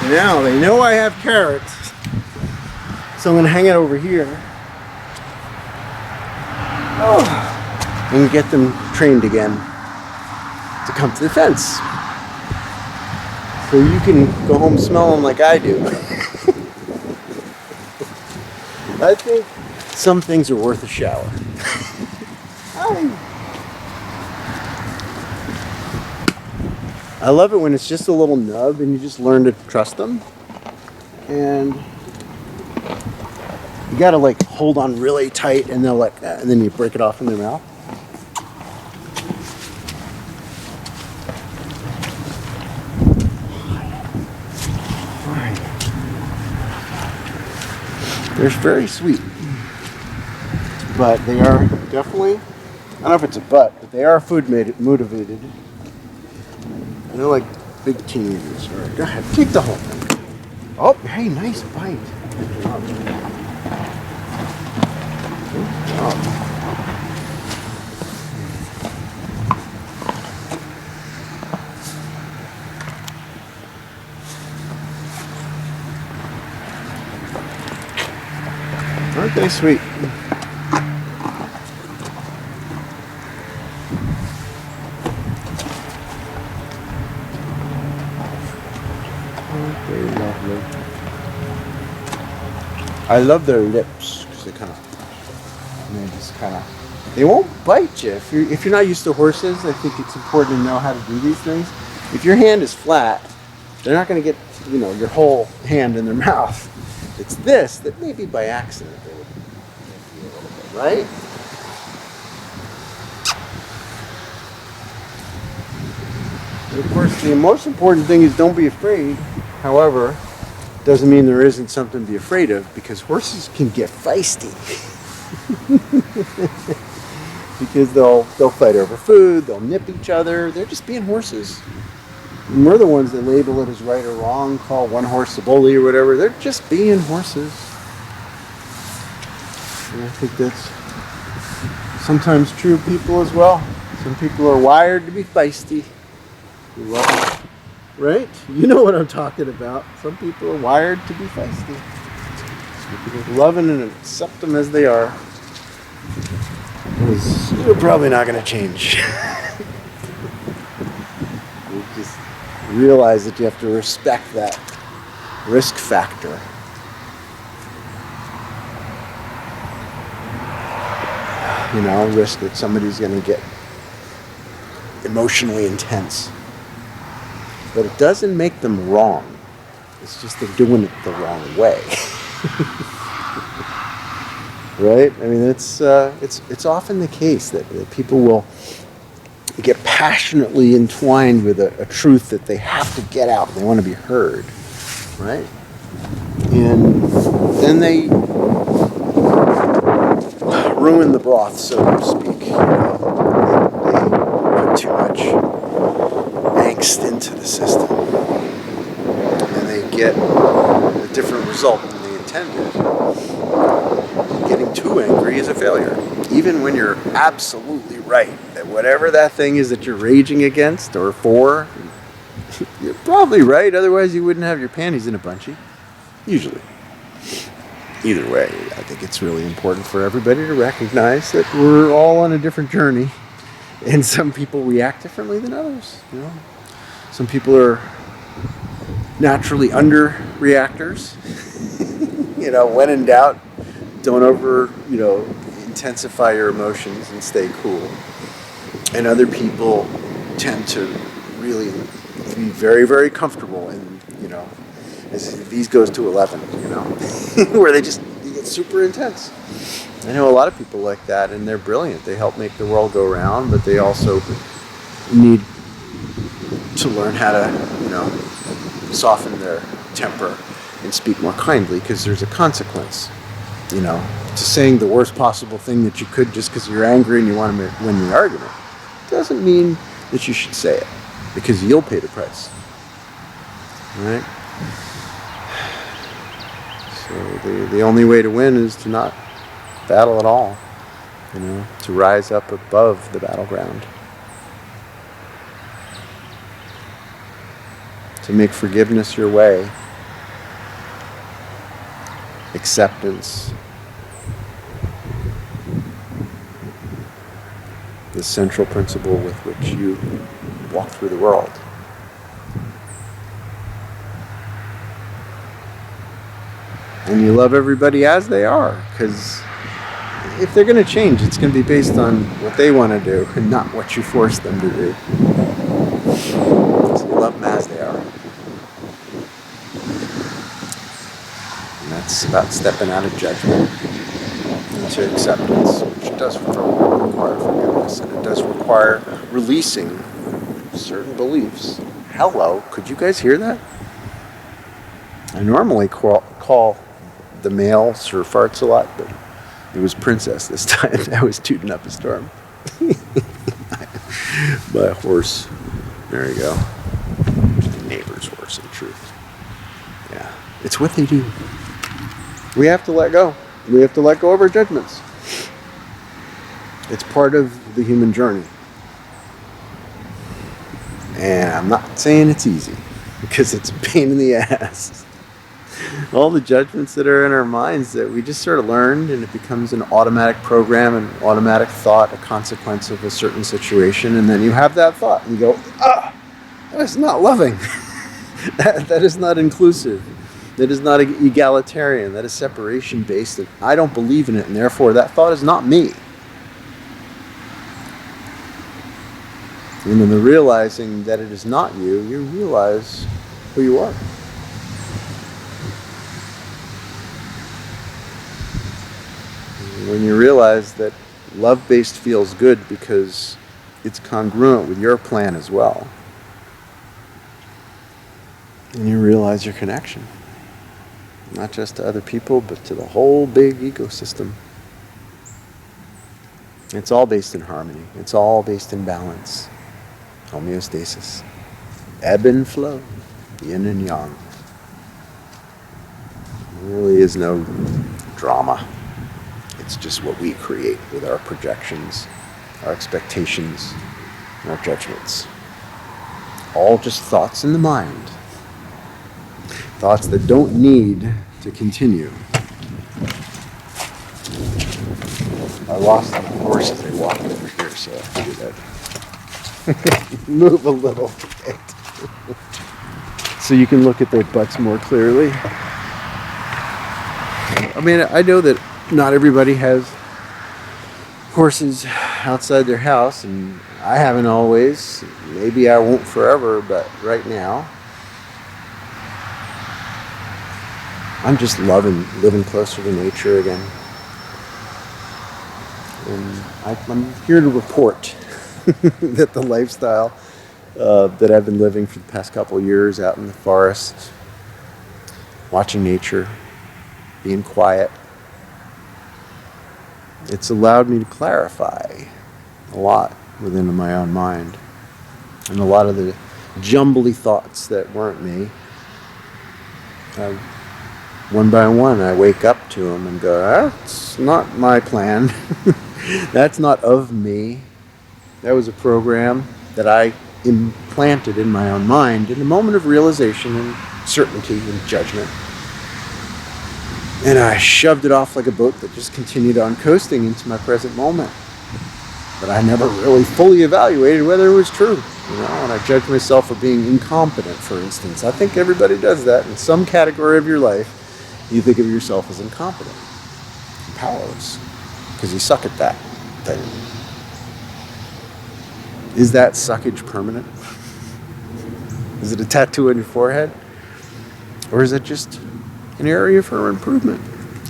Now they know I have carrots, so I'm going to hang it over here. Oh, and get them trained again to come to the fence. So you can go home smelling like I do. I think some things are worth a shower. I love it when it's just a little nub and you just learn to trust them. And you gotta like hold on really tight and they'll like that, and then you break it off in their mouth. They're very sweet, but they are definitely, I don't know if it's a but they are food motivated. And they're like big teenagers. All right, go ahead, take the whole thing. Oh, hey, nice bite. Good job. Good job. Aren't they sweet? Aren't they lovely? I love their lips because they won't bite you if you're not used to horses. I think it's important to know how to do these things. If your hand is flat, they're not going to get your whole hand in their mouth. It's this that maybe by accident they would get you a little bit, right? And of course, the most important thing is don't be afraid. However, doesn't mean there isn't something to be afraid of, because horses can get feisty. Because they'll fight over food, they'll nip each other. They're just being horses. And we're the ones that label it as right or wrong, call one horse a bully or whatever. They're just being horses. And I think that's sometimes true of people as well. Some people are wired to be feisty. You love it, right? You know what I'm talking about. Some people are wired to be feisty. Some people love them and accept them as they are. Because you're probably not going to change. You just realize that you have to respect that risk factor. Risk that somebody's going to get emotionally intense. But it doesn't make them wrong. It's just they're doing it the wrong way. Right? I mean, it's often the case that people will get passionately entwined with a truth that they have to get out. They want to be heard. Right? And then they ruin the broth, so to speak. They put too much angst into the system, and they get a different result than they intended. Getting too angry is a failure, even when you're absolutely right that whatever that thing is that you're raging against or for, you're probably right. Otherwise, you wouldn't have your panties in a bunchie. Usually. Either way, I think it's really important for everybody to recognize that we're all on a different journey, and some people react differently than others. Some people are naturally under-reactors. When in doubt, don't intensify your emotions and stay cool. And other people tend to really be very, very comfortable and, as these goes to 11, where they get super intense. I know a lot of people like that, and they're brilliant. They help make the world go round, but they also need to learn how to, soften their temper and speak more kindly, because there's a consequence, to saying the worst possible thing that you could just because you're angry and you want to win the argument. Doesn't mean that you should say it, because you'll pay the price. All right? So the only way to win is to not battle at all, to rise up above the battleground. To make forgiveness your way, acceptance, the central principle with which you walk through the world. And you love everybody as they are, because if they're going to change, it's going to be based on what they want to do and not what you force them to do. So you love them as they are. And that's about stepping out of judgment into acceptance, which does require forgiveness, and it does require releasing certain beliefs. Hello, could you guys hear that? I normally call the male Sir Farts a lot, but it was Princess this time. I was tooting up a storm. My horse. There you go. Neighbor's horse, in truth. Yeah. It's what they do. We have to let go. We have to let go of our judgments. It's part of the human journey. And I'm not saying it's easy, because it's a pain in the ass. All the judgments that are in our minds that we just sort of learned, and it becomes an automatic program, an automatic thought, a consequence of a certain situation, and then you have that thought and you go, that's not loving. that is not inclusive. That is not egalitarian. That is separation based, and I don't believe in it, and therefore that thought is not me. And in the realizing that it is not you, you realize who you are. When you realize that love-based feels good because it's congruent with your plan as well, and you realize your connection, not just to other people, but to the whole big ecosystem. It's all based in harmony. It's all based in balance, homeostasis, ebb and flow, yin and yang. There really is no drama. It's just what we create with our projections, our expectations, and our judgments. All just thoughts in the mind. Thoughts that don't need to continue. I lost my horse as they walked over here, so I figured I'd move a little bit so you can look at their butts more clearly. I mean, I know that not everybody has horses outside their house, and I haven't always. Maybe I won't forever, but right now I'm just loving living closer to nature again. And I'm here to report that the lifestyle that I've been living for the past couple of years out in the forest, watching nature, being quiet, it's allowed me to clarify a lot within my own mind. And a lot of the jumbly thoughts that weren't me, one by one I wake up to them and go, that's not my plan. That's not of me. That was a program that I implanted in my own mind in a moment of realization and certainty and judgment. And I shoved it off like a boat that just continued on coasting into my present moment. But I never really fully evaluated whether it was true. And I judged myself for being incompetent, for instance. I think everybody does that. In some category of your life, you think of yourself as incompetent, powerless, because you suck at that thing. Is that suckage permanent? Is it a tattoo on your forehead? Or is it just an area for improvement?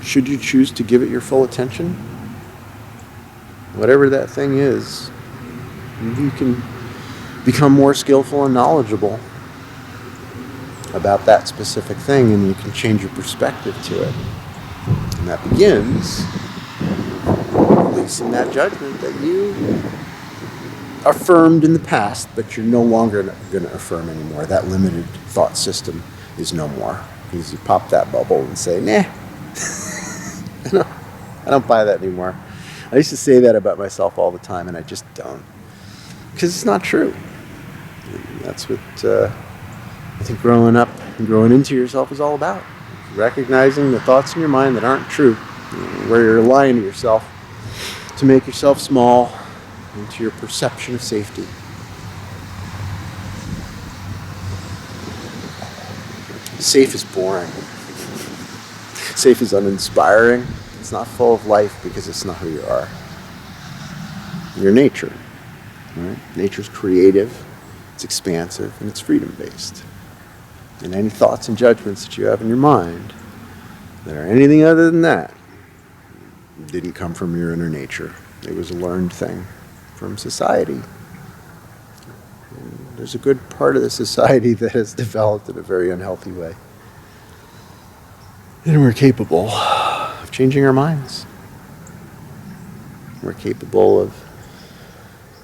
Should you choose to give it your full attention? Whatever that thing is, you can become more skillful and knowledgeable about that specific thing, and you can change your perspective to it. And that begins releasing that judgment that you affirmed in the past, but you're no longer going to affirm anymore. That limited thought system is no more. Because you pop that bubble and say, nah, I don't buy that anymore. I used to say that about myself all the time, and I just don't. Because it's not true. And that's what I think growing up and growing into yourself is all about. recognizing the thoughts in your mind that aren't true, where you're lying to yourself to make yourself small and to your perception of safety. Safe is boring. Safe is uninspiring. It's not full of life because it's not who you are. You're nature. Right? Nature's creative, it's expansive, and it's freedom-based. And any thoughts and judgments that you have in your mind that are anything other than that didn't come from your inner nature. It was a learned thing from society. And there's a good part of the society that has developed in a very unhealthy way. And we're capable of changing our minds. We're capable of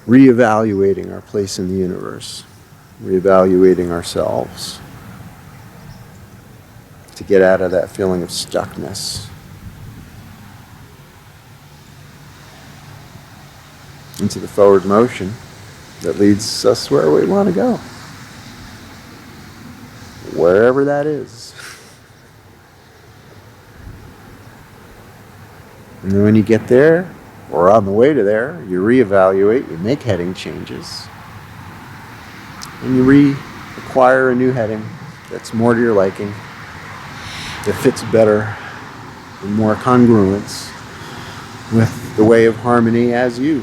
reevaluating our place in the universe, reevaluating ourselves to get out of that feeling of stuckness. Into the forward motion that leads us where we want to go. Wherever that is. And then when you get there, or on the way to there, you reevaluate, you make heading changes, and you reacquire a new heading that's more to your liking, that fits better and more congruence with the way of harmony as you.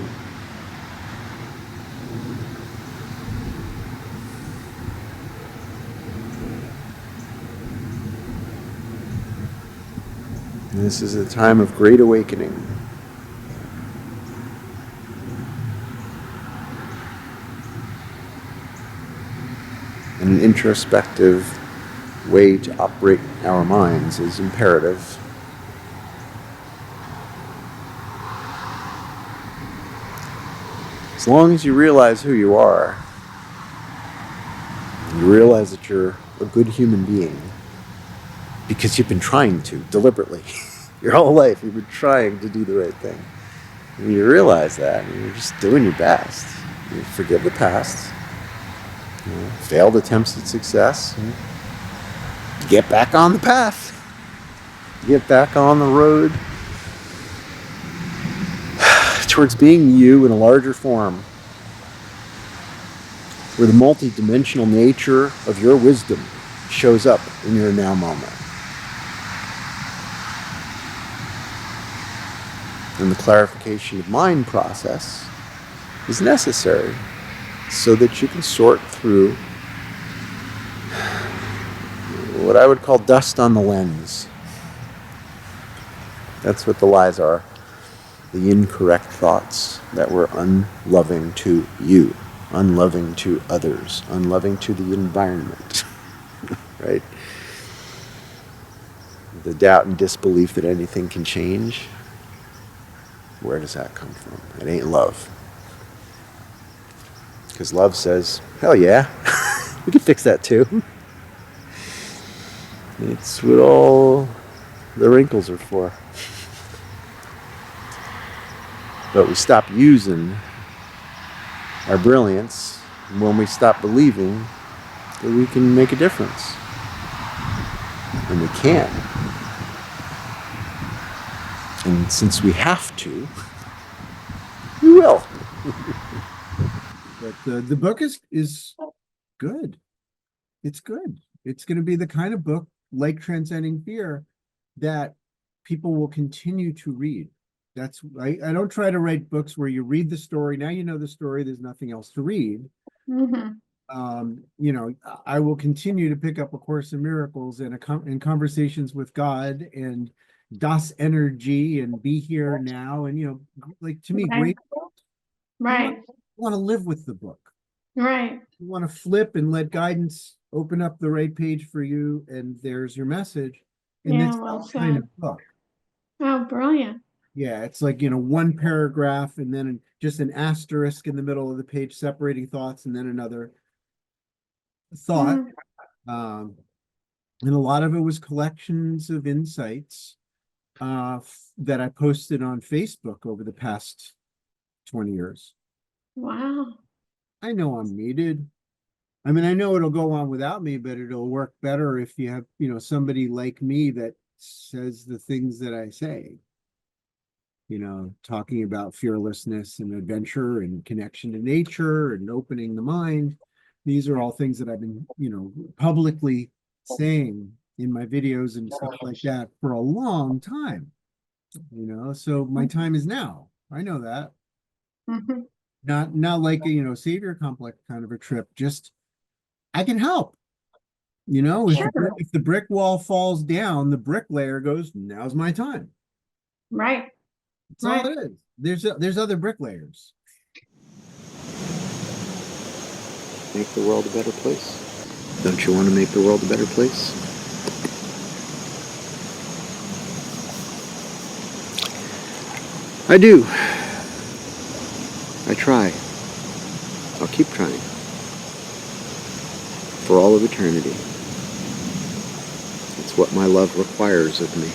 And this is a time of great awakening. And an introspective way to operate our minds is imperative. As long as you realize who you are, you realize that you're a good human being, because you've been trying to, deliberately. Your whole life, you've been trying to do the right thing. And you realize that, and you're just doing your best. You forgive the past, failed attempts at success, and get back on the path. Get back on the road towards being you in a larger form, where the multi-dimensional nature of your wisdom shows up in your now moment. And the clarification of mind process is necessary so that you can sort through what I would call dust on the lens. That's what the lies are. The incorrect thoughts that were unloving to you, unloving to others, unloving to the environment, right? The doubt and disbelief that anything can change. Where does that come from? It ain't love. Because love says, hell yeah, we can fix that too. It's what all the wrinkles are for. But we stop using our brilliance when we stop believing that we can make a difference. And we can. And since we have to, we will. But the book is good. It's good. It's going to be the kind of book, like Transcending Fear, that people will continue to read. That's I don't try to write books where you read the story. Now you know the story. There's nothing else to read. I will continue to pick up A Course in Miracles and in conversations with God and Das Energy and Be Here Now. And, like, to me, great. Right. You want to live with the book. Right. You want to flip and let guidance open up the right page for you, and there's your message. And Yeah, that's well that kind said. of book. Oh, brilliant. Yeah, it's like, one paragraph and then just an asterisk in the middle of the page separating thoughts, and then another thought. And a lot of it was collections of insights that I posted on Facebook over the past 20 years. Wow. I know I'm needed. I mean, I know it'll go on without me, but it'll work better if you have, somebody like me that says the things that I say. Talking about fearlessness and adventure and connection to nature and opening the mind. These are all things that I've been, publicly saying in my videos and stuff like that for a long time. So my time is now. I know that. Mhm. Not like a, savior complex kind of a trip. Just I can help. If the brick wall falls down, the bricklayer goes, now's my time. Right. That's all it is. There's other bricklayers. Make the world a better place. Don't you want to make the world a better place? I do. I try. I'll keep trying. For all of eternity. It's what my love requires of me.